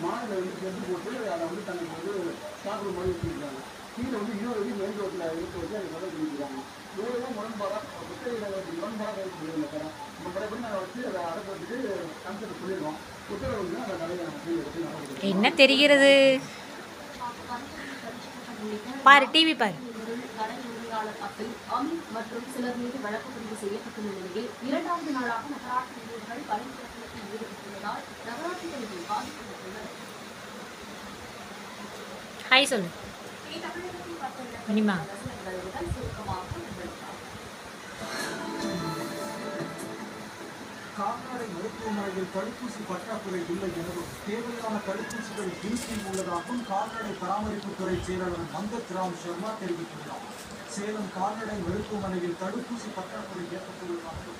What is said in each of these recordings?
மாடுல வந்து செட்டு போட்டு அதை வந்து தனக்கு வந்து சாப்பிடும் மாதிரி வச்சுருக்காங்க. கீழே வந்து 20 அடி மெயின் ரோட்டில் எடுத்து வச்சு அதை கடை பிடிக்கிறாங்க. இவ்வளோ முரண்பாடாக குத்தகையில் முரண்பாடாக இருக்குது இந்த கடை. இந்த கடைப்படி நாங்கள் வச்சு அதை அடக்கிறதுக்கு கான்செப்ட் சொல்லிடுவோம். உத்தரவு வந்து அந்த கடையை நாங்கள் எடுத்து நடக்குது. என்ன தெரிகிறது பாரு, டிவி பாரு. அமித் மற்றும் சிலர் மீது வழக்கு பதிவு செய்யப்பட்டுள்ள நிலையில் 2வது நாளாக நகராட்சி ஊழியர்கள் பணிமுடக்கத்தில் ஈடுபட்டுள்ளதால் நகராட்சி பணிகள் பாதிக்கப்பட்டுள்ளனர். ஹாய் சொல்லு மணிமா. கால்நடை மருத்துவமனையில் தடுப்பூசி பற்றாக்குறை இல்லை எனவும் தேவையான தடுப்பூசிகள் வீட்டில் உள்ளதாகவும் கால்நடை பராமரிப்புத்துறை செயலாளர் மங்கத் ராம் சர்மா தெரிவித்துள்ளார். சேலம் கால்நடை மருத்துவமனையில் தடுப்பூசி பற்றாக்குறை ஏற்பட்டுள்ளதாகவும்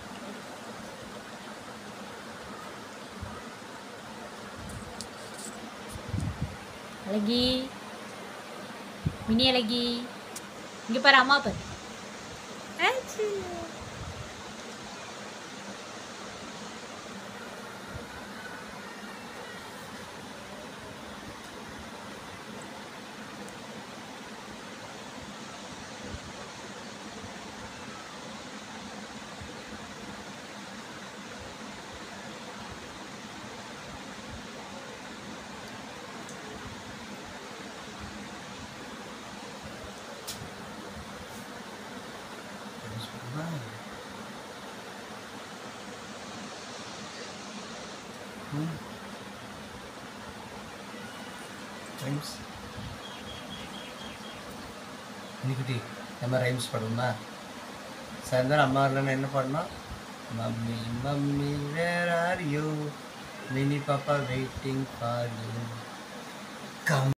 அழகி, மினி அழகி, இங்க பாரு அம்மா பாரு. ரைம்ஸ் இன்னைக்குட்டி நம்ம ரைம்ஸ் பாடுமா? சாயந்தரம் அம்மா இல்லைன்னா என்ன பாடணும்? Mummy mummy where are you, mini பாப்பா வெயிட்டிங் ஃபார் யூ, கம்